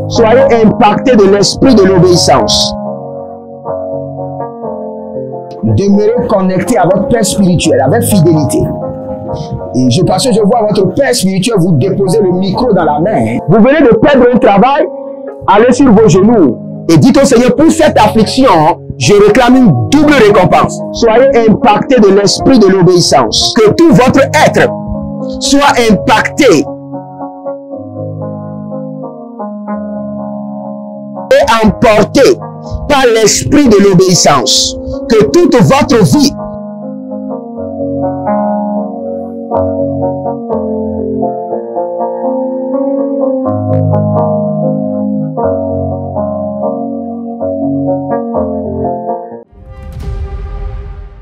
Soyez impactés de l'esprit de l'obéissance. Demeurez connectés à votre Père spirituel avec fidélité. Et parce que je vois votre Père spirituel vous déposer le micro dans la main. Vous venez de perdre un travail, allez sur vos genoux et dites au Seigneur, pour cette affliction, je réclame une double récompense. Soyez impactés de l'esprit de l'obéissance. Que tout votre être soit impacté et emporté par l'esprit de l'obéissance. Que toute votre vie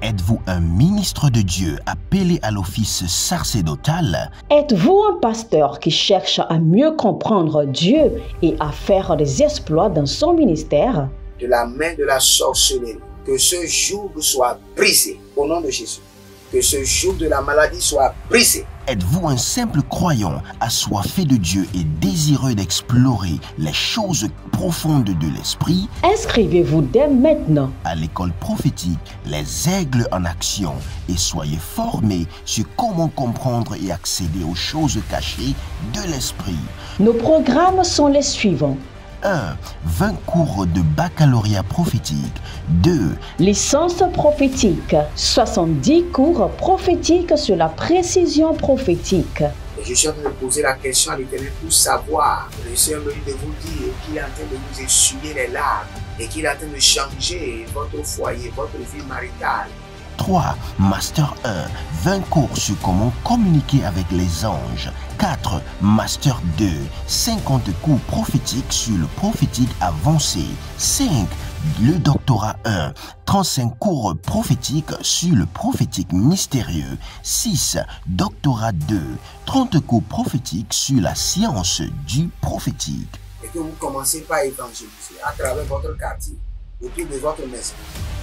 Êtes-vous un ministre de Dieu appelé à l'office sacerdotal? Êtes-vous un pasteur qui cherche à mieux comprendre Dieu et à faire des exploits dans son ministère? De la main de la sorcellerie, que ce joug soit brisé au nom de Jésus. Que ce joug de la maladie soit brisé. Êtes-vous un simple croyant assoiffé de Dieu et désireux d'explorer les choses profondes de l'esprit? Inscrivez-vous dès maintenant à l'école prophétique Les Aigles en Action et soyez formés sur comment comprendre et accéder aux choses cachées de l'esprit. Nos programmes sont les suivants. 1. 20 cours de baccalauréat prophétique. 2. Licence prophétique. 70 cours prophétiques sur la précision prophétique. Et je suis en train de poser la question à l'Éternel pour savoir. Le Seigneur me dit de vous dire qu'il est en train de vous essuyer les larmes et qu'il est en train de changer votre foyer, votre vie maritale. 3. Master 1. 20 cours sur comment communiquer avec les anges. 4. Master 2. 50 cours prophétiques sur le prophétique avancé. 5. Le doctorat 1. 35 cours prophétiques sur le prophétique mystérieux. 6. Doctorat 2. 30 cours prophétiques sur la science du prophétique. Et que vous commencez par évangéliser à travers votre quartier, autour de votre maison,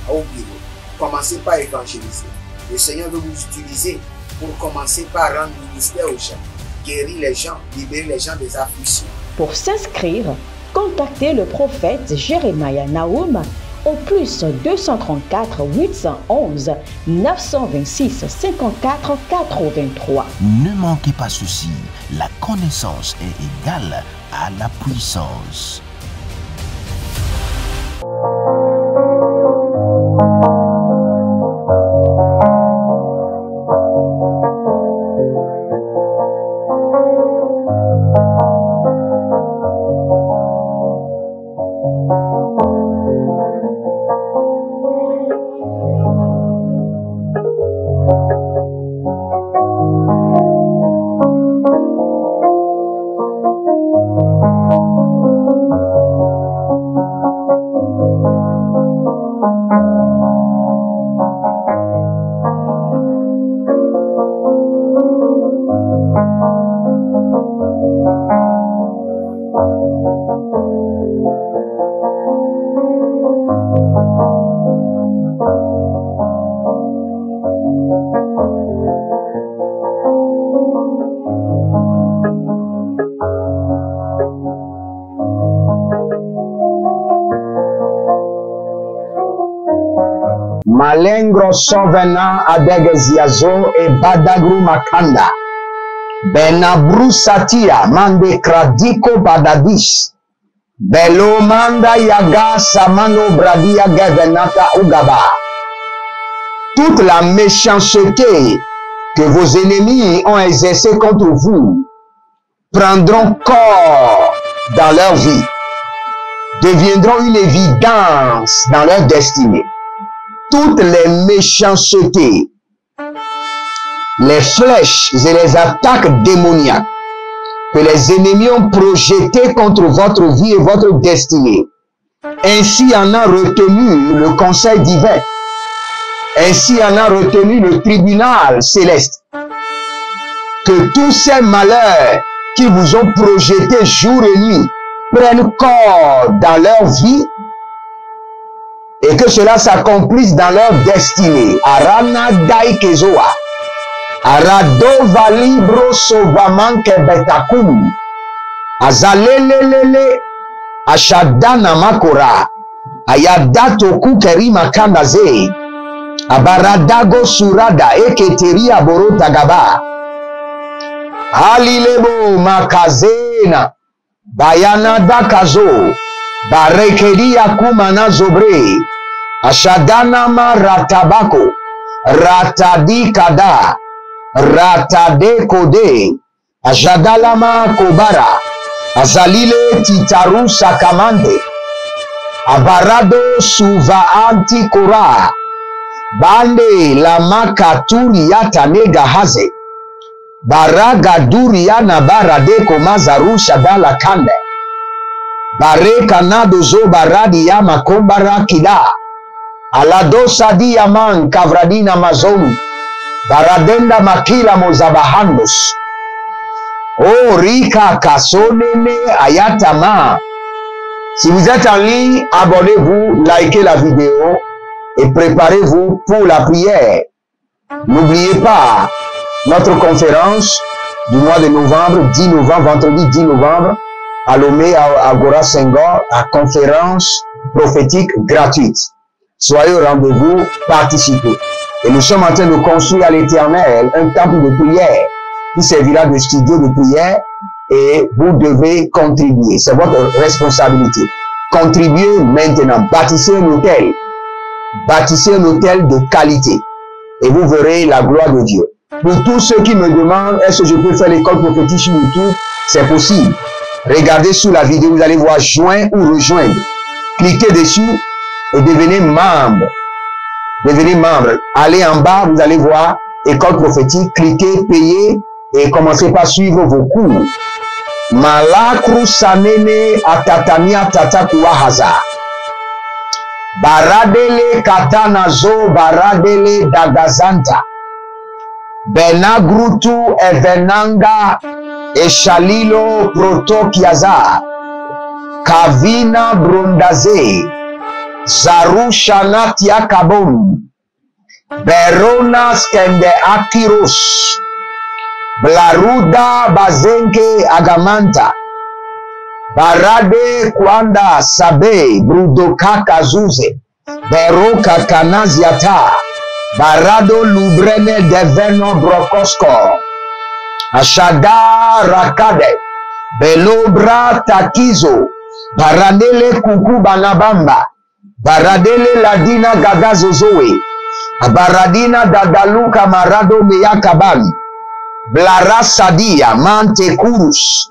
au bureau. Commencez par évangéliser. Le Seigneur veut vous utiliser pour commencer par rendre ministère aux gens, guérir les gens, libérer les gens des afflictions. Pour s'inscrire, contactez le prophète Jérémie Naoum au plus 234 811 926 54 83. Ne manquez pas ceci, la connaissance est égale à la puissance. Malengro sovena adegeziazo e badagru makanda. Benabru satia mande kradiko badadis. Belo manda yaga samano bradia gavenata ugaba. Toute la méchanceté que vos ennemis ont exercée contre vous prendront corps dans leur vie, deviendront une évidence dans leur destinée. Toutes les méchancetés, les flèches et les attaques démoniaques que les ennemis ont projetées contre votre vie et votre destinée, ainsi en a retenu le conseil divin, ainsi en a retenu le tribunal céleste. Que tous ces malheurs qui vous ont projetés jour et nuit prennent corps dans leur vie et que cela s'accomplisse dans leur destinée. Arana Daikezoa. Arado Valibro Sovaman Kebetakum. azalelelele ashadana makora ayadato kukeri makandaze abaradago surada eketeria borota gaba halilebo makazena bayana dakazo barekeria kumana zobre ashadana maratabako ratadi kada ratade kode ajadalama kobara azalile titaru sakamande abarado suva antikora bande lama katuri yata nega haze baraga duri yana barade komazaru shadala kande bare kanado zo baradi ya makombara kida aladosa diaman kavradina mazon baradenda makila mozabahandos oh rika kasonene ayatama. Si vous êtes en ligne, abonnez-vous, likez la vidéo et préparez-vous pour la prière. N'oubliez pas notre conférence du mois de novembre, 10 novembre, vendredi 10 novembre, à Lomé, à Agora Senghor, à conférence prophétique gratuite. Soyez au rendez-vous, participez. Et nous sommes en train de construire à l'Éternel un temple de prière qui servira de studio de prière et vous devez contribuer. C'est votre responsabilité. Contribuez maintenant. Bâtissez un hôtel. Bâtissez un hôtel de qualité. Et vous verrez la gloire de Dieu. Pour tous ceux qui me demandent, est-ce que je peux faire l'école prophétique sur YouTube? C'est possible. Regardez sous la vidéo, vous allez voir joindre ou rejoindre. Cliquez dessus et devenez membre. Devenez membre. Allez en bas, vous allez voir école prophétique. Cliquez, payez et commencez par suivre vos cours. Malakru sanene atatania tatakuwa haza. Baradele katanazo baradele dagazanta. Benagrutu evenanga eshalilo protokiaza. Kavina brundaze. Zarushanatia kabom. Berona skende akiros. Blaruda bazenke agamanta. Barade kwanda sabe brudoka kazuze. Beroka kanaziata. Barado lubrene deveno brokosko. Ashada rakade. Belobra takizo. Baradele kuku banabamba. Baradele ladina gagazozoe. Baradina dadaluka marado meyakabami. Blara sadia mante kurus.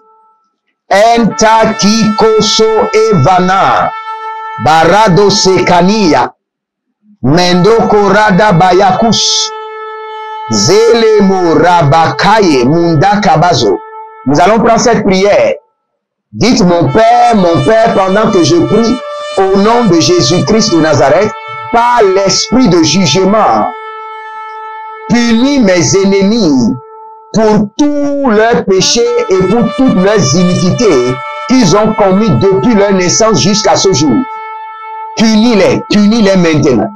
Enta kikoso evana. Barado sekania. Mendoko rada bayakus. Zele morabakaye mundakabazo. Nous allons prendre cette prière. Dites mon Père, pendant que je prie au nom de Jésus-Christ de Nazareth, par l'esprit de jugement, punis mes ennemis pour tous leurs péchés et pour toutes leurs iniquités qu'ils ont commis depuis leur naissance jusqu'à ce jour. Punis-les maintenant.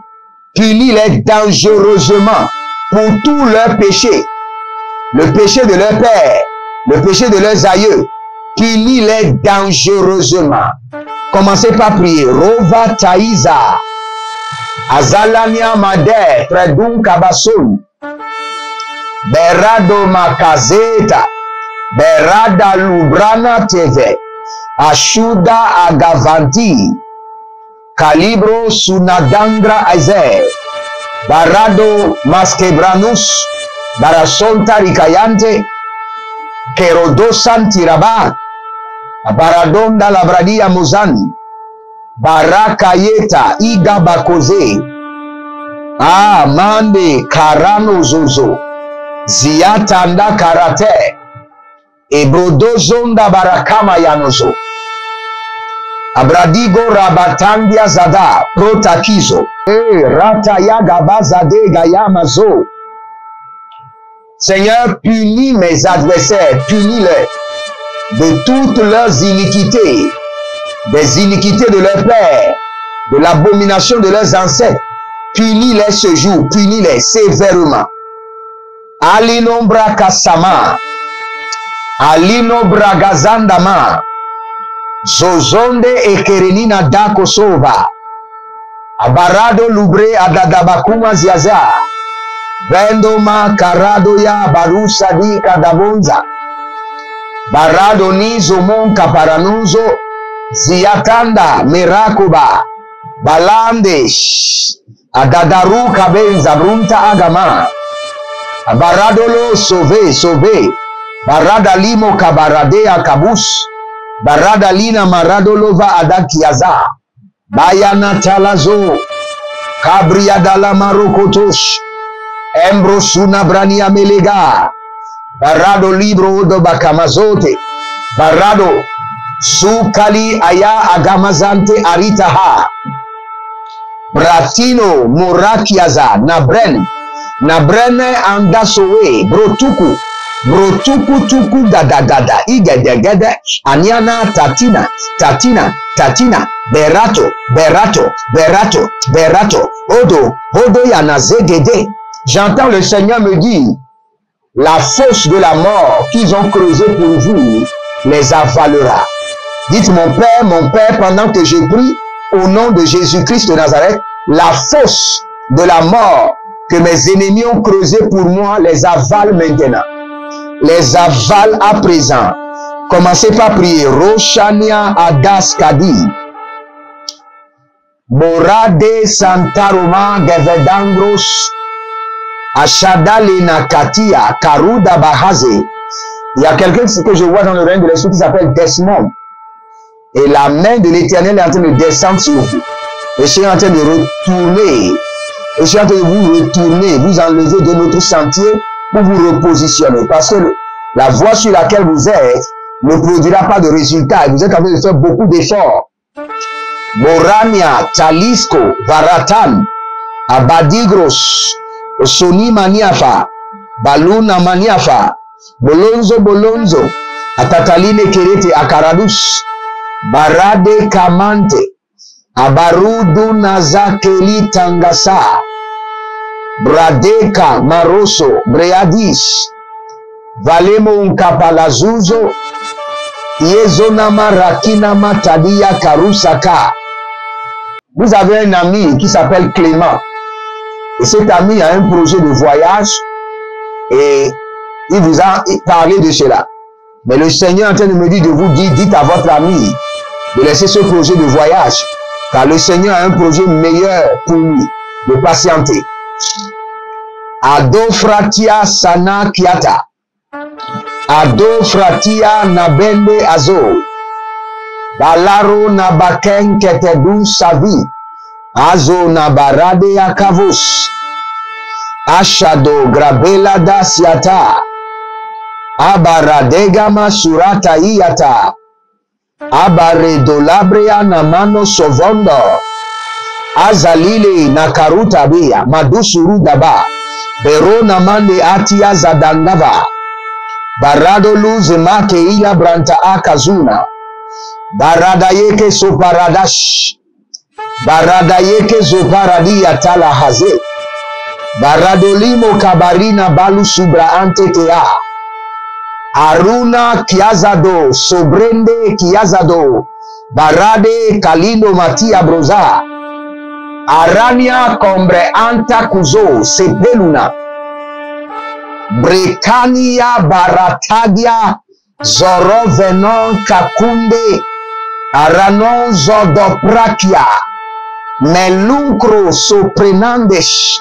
Punis-les dangereusement pour tous leurs péchés. Le péché de leur père, le péché de leurs aïeux. Punis-les dangereusement. Commencez par prier. Rova Taïza. Azalania Mader. Tredun Kabason. Berado Makazeta. Berada Lubrana TV. Ashuda Agavanti. Calibro Sunadandra Azer. Barado Maskebranus. Barasonta Rikayante. Kerodosan Tiraba. Baradonda Labradia Mozani. Barakayeta Iga Bakoze. Mande Karano Zozo. Ziatanda Karate. Ebrodozonda Barakama Yanozo. Abradigo Rabatandia Zada. Protakizo. Rata Yagabazade Gayamazo. Seigneur, punis mes adversaires, punis-les de toutes leurs iniquités, des iniquités de leur père, de l'abomination de leurs ancêtres. Punis-les ce jour, punis-les sévèrement. Alinombra Kassama, Alino bragazandama. Zozonde ekerenina dako sova. Abarado lubre adadabakuma ziaza. Vendoma karado ya barusa di kadabonza. Barado nizo mon kaparanuzo. Ziatanda mirakuba. Balandesh. Adadaru kabenza brunta agama. Baradolo sove. Barada limo kabaradea kabus. Barada lina maradolova adakiaza. Bayana talazo. Kabria dala marokotosh. Embrosuna brania melega. Barado libro do bakamazote. Barado. Sukali aya agamazante aritaha. Bratino murakiaza nabrene andasowe brotuku tuku gada igedegede aniana tatina berato odo yanazegede. J'entends le Seigneur me dire, la fosse de la mort qu'ils ont creusée pour vous les avalera. Dites mon Père, pendant que je prie, au nom de Jésus-Christ de Nazareth, la fosse de la mort que mes ennemis ont creusé pour moi les avale maintenant. Les avale à présent. Commencez par prier. Roshania Adas Kadi. Borade Santaroma Gevedangros. Ashadalina Katia Karuda Bahaze. Il y a quelqu'un que je vois dans le règne de l'esprit qui s'appelle Desmond. Et la main de l'Éternel est en train de descendre sur vous. Je suis en train de retourner. Je suis en train de vous retourner, vous enlever de notre sentier pour vous repositionner. Parce que la voie sur laquelle vous êtes ne produira pas de résultat. Et vous êtes en train de faire beaucoup d'efforts. Morania, Talisco, Varatan, Abadigros, Soni Maniafa, Baluna Maniafa, Bolonzo, Atataline Kerete Akaradus, Barade Kamante, Abarudu Nazakeli Tangasa, Bradeka Maroso, Breadis, Valemo Unkapalazuzo, Yezonama Rakinama Tadia Karusaka. Vous avez un ami qui s'appelle Clément. Et cet ami a un projet de voyage et il vous a parlé de cela. Mais le Seigneur est en train de me dire de vous dire, dites à votre ami de laisser ce projet de voyage. Car le Seigneur a un projet meilleur pour lui, de patienter. Ado fratia sana kiata. Ado fratia nabende azo. Balaro nabaken ketedu savi. Azo nabarade akavus. Ashado grabela dasiata. Abaradegama surata iyata. Abare dolabrea na mano sovondo. Azalile na karuta bia. Madusuru daba. Berona mande atia zadangava. Barado luze make ila branta akazuna. Barada yeke soparadash. Barada yeke zoparadia tala haze. Baradolimo kabarina balu subra ante kea. Aruna kiazado, sobrende kiazado, barade kalino matia broza, arania combre anta kuzo, sepeluna, brekania baratadia, zoro venon kakunde, aranon zodoprakia, meluncro soprenandesh.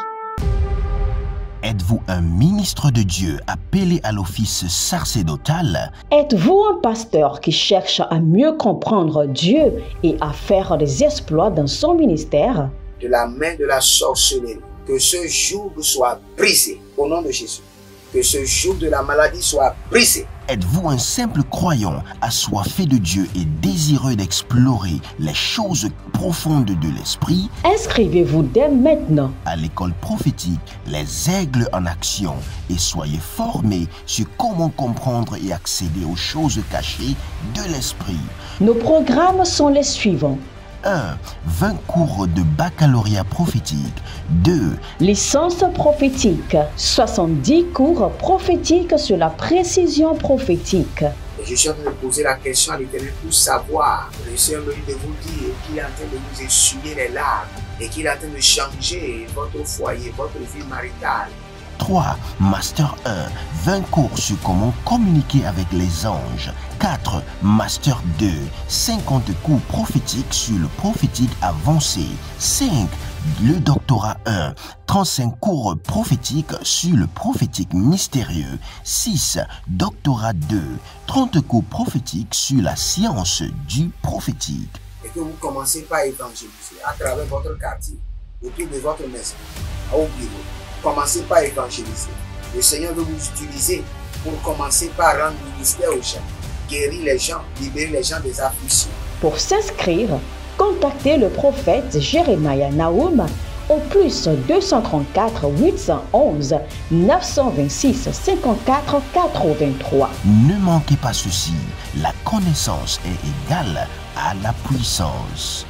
Êtes-vous un ministre de Dieu appelé à l'office sacerdotal? Êtes-vous un pasteur qui cherche à mieux comprendre Dieu et à faire des exploits dans son ministère? De la main de la sorcellerie, que ce joug soit brisé au nom de Jésus. Que ce joug de la maladie soit brisé. Êtes-vous un simple croyant assoiffé de Dieu et désireux d'explorer les choses profondes de l'esprit? Inscrivez-vous dès maintenant à l'école prophétique Les Aigles en Action et soyez formés sur comment comprendre et accéder aux choses cachées de l'esprit. Nos programmes sont les suivants. 1. 20 cours de baccalauréat prophétique. 2. Licence prophétique. 70 cours prophétiques sur la précision prophétique. Et je suis en train de poser la question à l'Éternel pour savoir. Le Seigneur me dit de vous dire qu'il est en train de vous essuyer les larmes et qu'il est en train de changer votre foyer, votre vie maritale. 3. Master 1. 20 cours sur comment communiquer avec les anges. 4. Master 2. 50 cours prophétiques sur le prophétique avancé. 5. Le doctorat 1. 35 cours prophétiques sur le prophétique mystérieux. 6. Doctorat 2. 30 cours prophétiques sur la science du prophétique. Et que vous commencez par évangéliser à travers votre quartier, autour de votre maison, au bureau. Commencez par évangéliser. Le Seigneur veut vous utiliser pour commencer par rendre ministère aux gens, guérir les gens, libérer les gens des afflictions. Pour s'inscrire, contactez le prophète Jérémie Naoum au plus 234 811 926 54 83. Ne manquez pas ceci, la connaissance est égale à la puissance.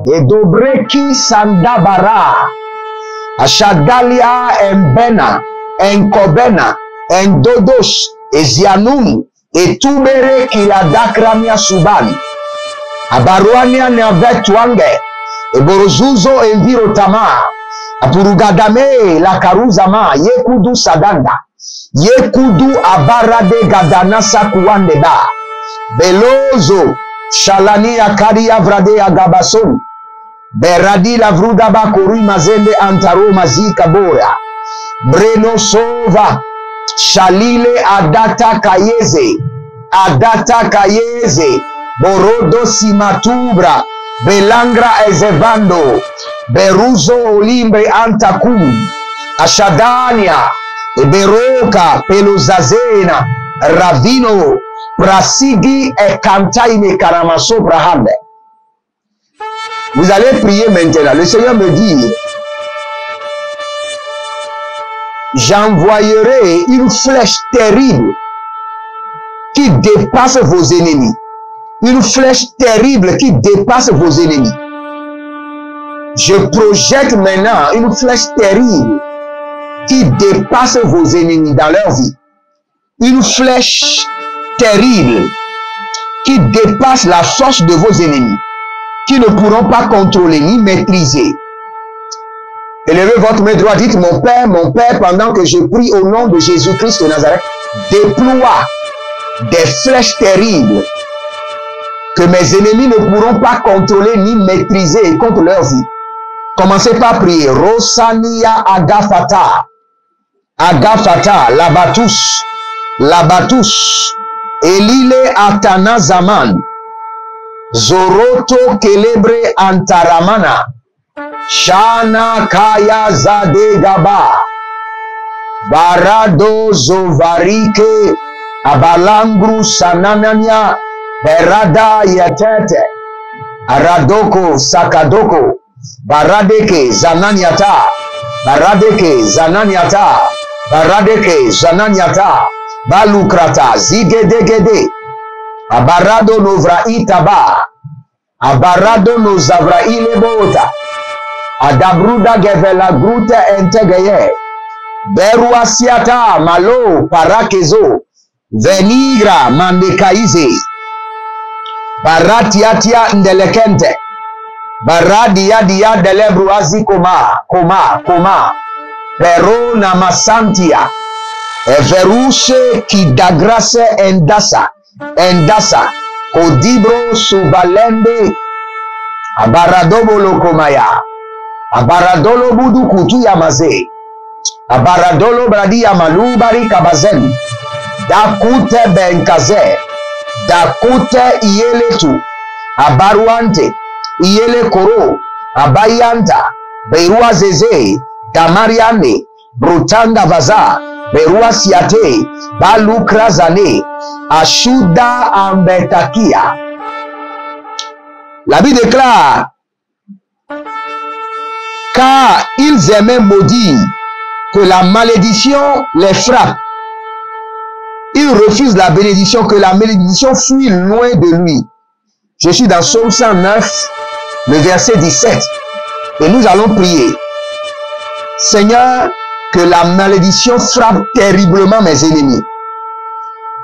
Edobreki Sandabara, Ashadalia Embena, Enkobena, Endodos, Ezianum, Etubere Kiladakramia Subali, Abaruania Neavetwange, Eborozuzo Envirotama, Apurugadame, La Karuzama, Yekudu Sadanda, Yekudu Abarade Gadanasa Kuandeba, Belozo, Shalani Akari Avrade Agabason, Beradi Lavruda Bakuri Mazende Antaro Mazika Bora, Breno Sova, Shalile Adata Kayeze, Borodo Simatubra, Belangra Ezevando, Beruzo Olimbre Antakum, Ashadania, Beroka, Peluzazena, Ravino, Prasigi et Kantaine Karamaso Brahande. Vous allez prier maintenant. Le Seigneur me dit, j'envoyerai une flèche terrible qui dépasse vos ennemis. Une flèche terrible qui dépasse vos ennemis. Je projette maintenant une flèche terrible qui dépasse vos ennemis dans leur vie. Une flèche terrible qui dépasse la force de vos ennemis, qui ne pourront pas contrôler ni maîtriser. Élevez votre main droite, dites mon Père, pendant que je prie au nom de Jésus-Christ de Nazareth, déploie des flèches terribles que mes ennemis ne pourront pas contrôler ni maîtriser contre leur vie. Commencez par prier. Rosania Agafata, Labatus, Elile Atana Zaman, Zoroto Kelebre Antaramana, Shana Kaya Zade Gaba, Barado Zovarike, Abalangru Sanananya, Berada Yatete, Aradoko Sakadoko, Baradeke Zananyata, Balukrata, Zigedegede, Abarado Novra Itaba, Abarado Nozavra Ilebota, Adabruda Gevela Gruta Entegeye, Beruasiata Malo Parakezo, Venigra mandekaize. Baratiatia ndelekente. Baradia dia delebruazi koma. Pero namasantia. Everushe kidagrase endasa. Kodibro subalende. Abaradobo lokomaya. Abaradolo budu kutu yamaze. Abaradolo bradi yamalu bari kabazen. Dakute benkaze. Dakute iyeletu. Abaruante. Iyele koro. Abayanta. Berua zeze. Damariane. Brutanda vaza. Berua siate. Balukrazane. Ashuda ambetakia. La Bible déclare, car ils aimaient maudire, que la malédiction les frappe. Ils refusent la bénédiction, que la malédiction fuit loin de lui. Je suis dans Psaume 109, le verset 17. Et nous allons prier. Seigneur, que la malédiction frappe terriblement mes ennemis.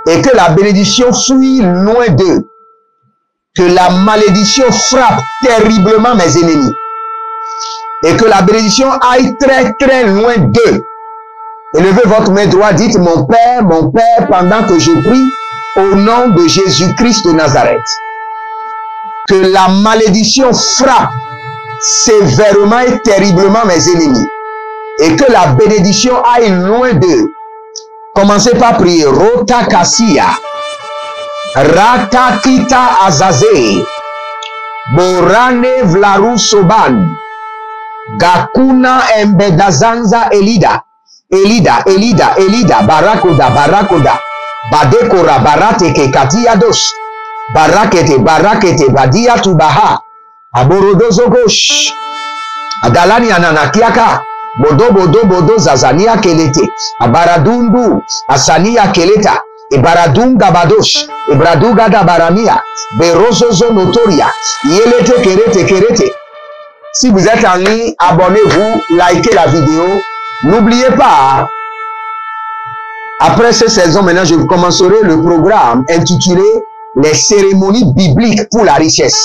Et que la bénédiction fuit loin d'eux. Que la malédiction frappe terriblement mes ennemis. Et que la bénédiction aille très très loin d'eux. Élevez votre main droite, dites mon Père, pendant que je prie au nom de Jésus-Christ de Nazareth. Que la malédiction frappe sévèrement et terriblement mes ennemis. Et que la bénédiction aille loin d'eux. Commencez par prier. Rota Kassia. Rata kita azaze. Borane vlaru soban. Gakuna embedazanza elida. Elida. Barakoda. Badekora barateke katiados. Barakete. Badia tubaha. Aborodozo gosh. Adalani ananakiaka. Bodo zazania kelete. Abaradundu. Asania keleta. Ibaradunga badosh, Ibraduga da baramia, Berozozo notoria, Yelete kerete. Si vous êtes en ligne, abonnez-vous, likez la vidéo. N'oubliez pas, après cette saison, maintenant, je commencerai le programme intitulé Les cérémonies bibliques pour la richesse.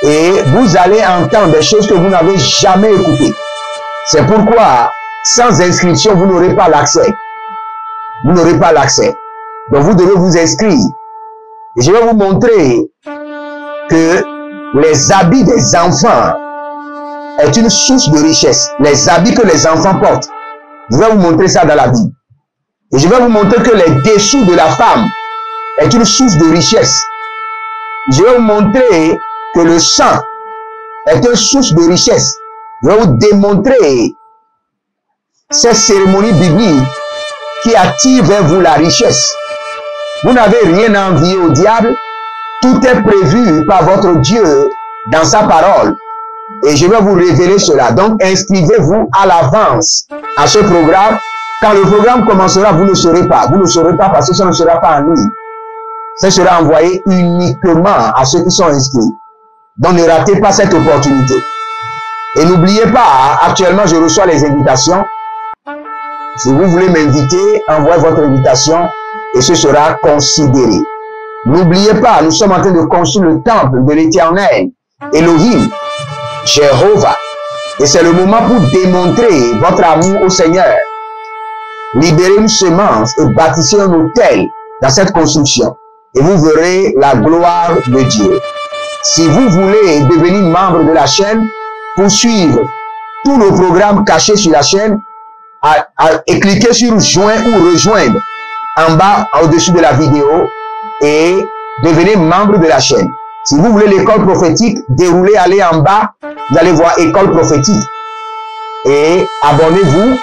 Et vous allez entendre des choses que vous n'avez jamais écoutées. C'est pourquoi, sans inscription, vous n'aurez pas l'accès. Vous n'aurez pas l'accès. Donc vous devez vous inscrire. Et je vais vous montrer que les habits des enfants est une source de richesse. Les habits que les enfants portent. Je vais vous montrer ça dans la Bible. Et je vais vous montrer que les dessous de la femme est une source de richesse. Je vais vous montrer que le sang est une source de richesse. Je vais vous démontrer ces cérémonies bibliques qui attire vers vous la richesse. Vous n'avez rien à envier au diable. Tout est prévu par votre Dieu dans sa parole. Et je vais vous révéler cela. Donc, inscrivez-vous à l'avance à ce programme. Quand le programme commencera, vous ne saurez pas. Vous ne saurez pas parce que ça ne sera pas en ligne. Ça sera envoyé uniquement à ceux qui sont inscrits. Donc, ne ratez pas cette opportunité. Et n'oubliez pas, actuellement, je reçois les invitations. Si vous voulez m'inviter, envoyez votre invitation et ce sera considéré. N'oubliez pas, nous sommes en train de construire le temple de l'Éternel, Elohim, Jéhovah. Et c'est le moment pour démontrer votre amour au Seigneur. Libérez une semence et bâtissez un autel dans cette construction. Et vous verrez la gloire de Dieu. Si vous voulez devenir membre de la chaîne, pour suivre tous nos programmes cachés sur la chaîne, et cliquez sur joindre ou rejoindre en bas au-dessus de la vidéo et devenez membre de la chaîne. Si vous voulez l'école prophétique, déroulez, allez en bas, vous allez voir école prophétique et abonnez-vous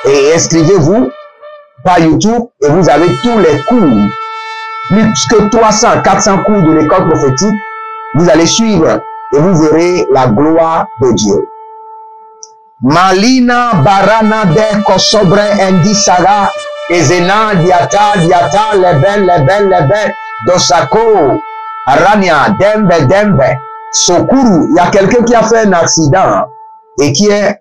et inscrivez-vous par YouTube et vous avez tous les cours, plus que 300, 400 cours de l'école prophétique, vous allez suivre et vous verrez la gloire de Dieu. Malina barana de kosobre endi saga ezena diata leben dosako arania dembe Sokuru. Il y a quelqu'un qui a fait un accident et qui est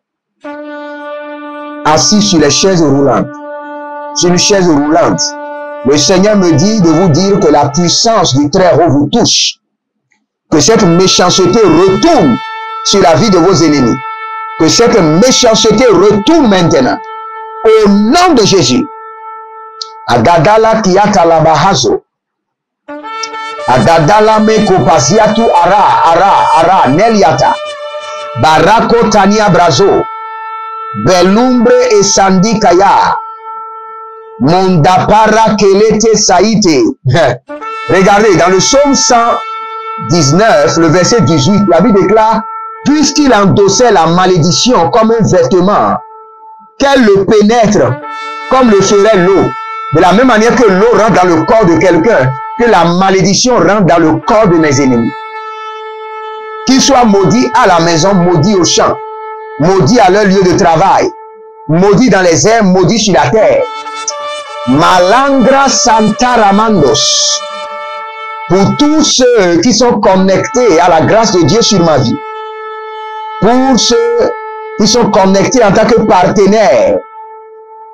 assis sur les chaises roulantes, sur une chaise roulante. Le Seigneur me dit de vous dire que la puissance du Très-Haut vous touche. Que cette méchanceté retourne sur la vie de vos ennemis. Que cette méchanceté retourne maintenant. Au nom de Jésus. Agadala kiata labahazo. Agadala me kopasiatu ara neliata. Barako tania brazo. Belumbre et sandikaya. Mondapara kelete saïte. Regardez, dans le psaume 119, le verset 18, la Bible déclare, puisqu'il endossait la malédiction comme un vêtement, qu'elle le pénètre comme le ferait l'eau. De la même manière que l'eau rentre dans le corps de quelqu'un, que la malédiction rentre dans le corps de mes ennemis. Qu'ils soient maudits à la maison, maudits au champ, maudits à leur lieu de travail, maudits dans les airs, maudits sur la terre. Malangra Santaramandos. Pour tous ceux qui sont connectés à la grâce de Dieu sur ma vie. Pour ceux qui sont connectés en tant que partenaires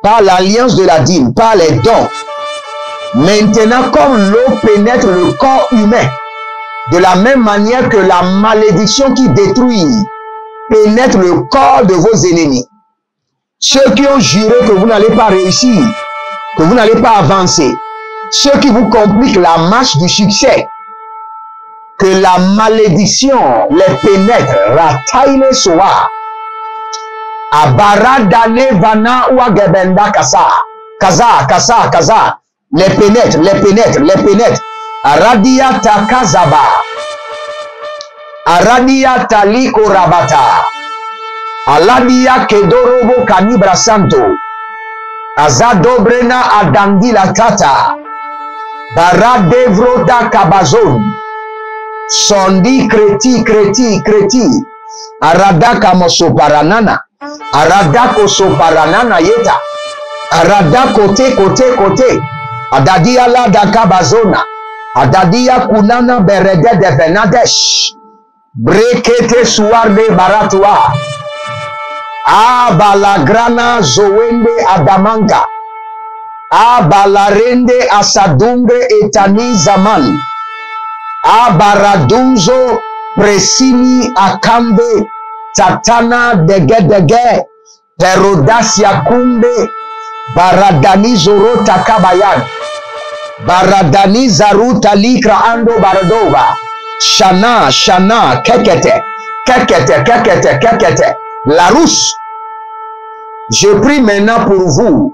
par l'alliance de la dîme, par les dons. Maintenant, comme l'eau pénètre le corps humain, de la même manière que la malédiction qui détruit pénètre le corps de vos ennemis. Ceux qui ont juré que vous n'allez pas réussir, que vous n'allez pas avancer, ceux qui vous compliquent la marche du succès, que la malédiction les pénètre, rataile soa, abaradane vana ou agebenda kaza, les pénètre, aradia takazaba, aradia taliko rabata, aladia kedorobo kanibra santo, azadobrena adangila tata, baradevroda kabazon, sondi kreti, aradaka mosoparanana, aradako soparanana yeta, aradako kote, adadia la dakabazona, adadia kunana berede de benadesh, brekete suarde baratua, abalagrana zoende adamanga, abalarende asadungre etani zaman, abaradunzo presini akambe tatana dege perodasia kumbe baradani zoro takabayan baradani zaruta likra ando baradova shana kekete la rousse. Je prie maintenant pour vous.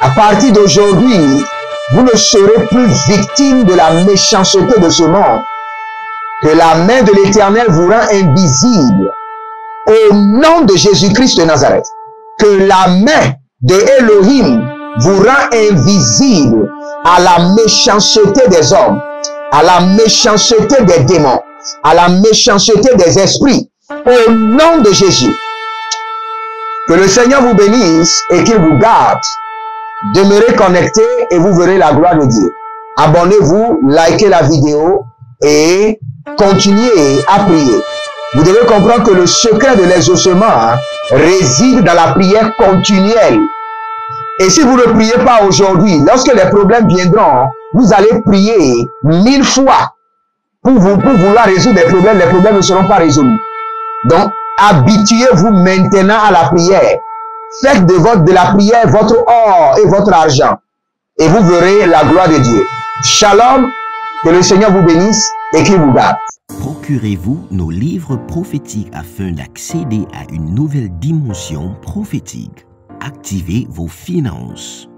À partir d'aujourd'hui, vous ne serez plus victime de la méchanceté de ce monde. Que la main de l'Éternel vous rend invisible. Au nom de Jésus-Christ de Nazareth. Que la main de Elohim vous rend invisible à la méchanceté des hommes, à la méchanceté des démons, à la méchanceté des esprits. Au nom de Jésus. Que le Seigneur vous bénisse et qu'il vous garde. Demeurez connectés et vous verrez la gloire de Dieu. Abonnez-vous, likez la vidéo et continuez à prier. Vous devez comprendre que le secret de l'exaucement réside dans la prière continuelle. Et si vous ne priez pas aujourd'hui, lorsque les problèmes viendront, vous allez prier 1000 fois pour vouloir résoudre les problèmes ne seront pas résolus. Donc, habituez-vous maintenant à la prière. Faites de la prière votre or et votre argent. Et vous verrez la gloire de Dieu. Shalom, que le Seigneur vous bénisse et qu'il vous garde. Procurez-vous nos livres prophétiques afin d'accéder à une nouvelle dimension prophétique. Activez vos finances.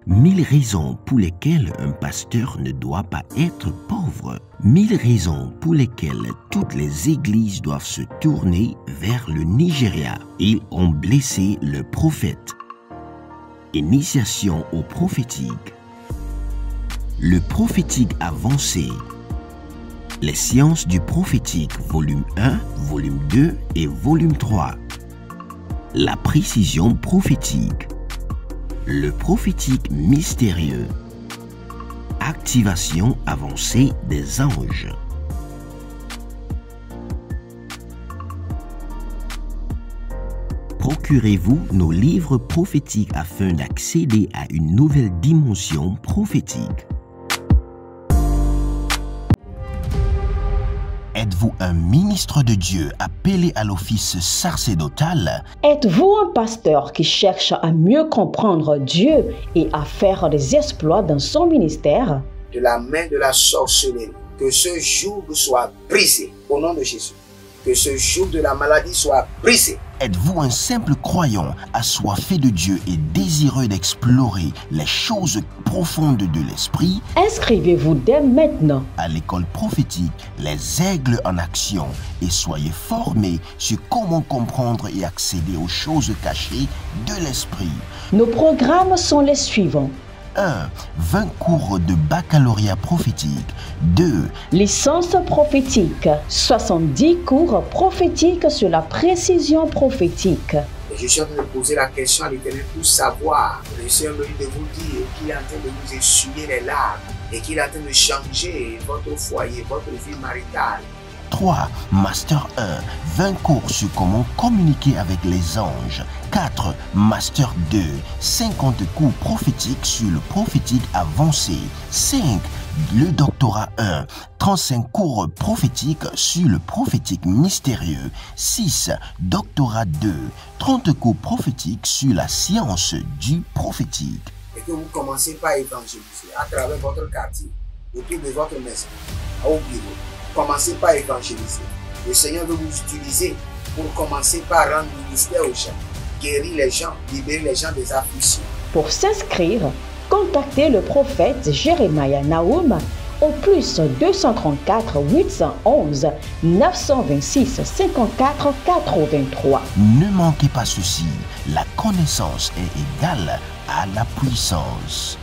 1000 raisons pour lesquelles un pasteur ne doit pas être pauvre. 1000 raisons pour lesquelles toutes les églises doivent se tourner vers le Nigeria. Ils ont blessé le prophète. Initiation au prophétique. Le prophétique avancé. Les sciences du prophétique, volume 1, volume 2 et volume 3. La précision prophétique. Le prophétique mystérieux. Activation avancée des anges. procurez-vous nos livres prophétiques afin d'accéder à une nouvelle dimension prophétique. Êtes-vous un ministre de Dieu appelé à l'office sacerdotal? Êtes-vous un pasteur qui cherche à mieux comprendre Dieu et à faire des exploits dans son ministère? De la main de la sorcellerie, que ce joug soit brisé au nom de Jésus. Que ce joug de la maladie soit brisé. Êtes-vous un simple croyant assoiffé de Dieu et désireux d'explorer les choses profondes de l'esprit? Inscrivez-vous dès maintenant À l'école prophétique Les Aigles en Action et soyez formés sur comment comprendre et accéder aux choses cachées de l'esprit. Nos programmes sont les suivants. 1. 20 cours de baccalauréat prophétique. 2. Licence prophétique. 70 cours prophétiques sur la précision prophétique. Et je suis en train de poser la question à l'Éternel pour savoir. Le Seigneur me dit de vous dire qu'il est en train de vous essuyer les larmes et qu'il est en train de changer votre foyer, votre vie maritale. 3. Master 1. 20 cours sur comment communiquer avec les anges. 4. Master 2. 50 cours prophétiques sur le prophétique avancé. 5. Le doctorat 1. 35 cours prophétiques sur le prophétique mystérieux. 6. Doctorat 2. 30 cours prophétiques sur la science du prophétique. Et que vous commencez par évangéliser à travers votre quartier, autour de votre maison, au bureau. Commencez par évangéliser. Le Seigneur veut vous utiliser pour commencer par rendre ministère aux gens, guérir les gens, libérer les gens des afflictions. Pour s'inscrire, contactez le prophète Jeremiah Nahum au plus 234 811 926 54 83. Ne manquez pas ceci, la connaissance est égale à la puissance.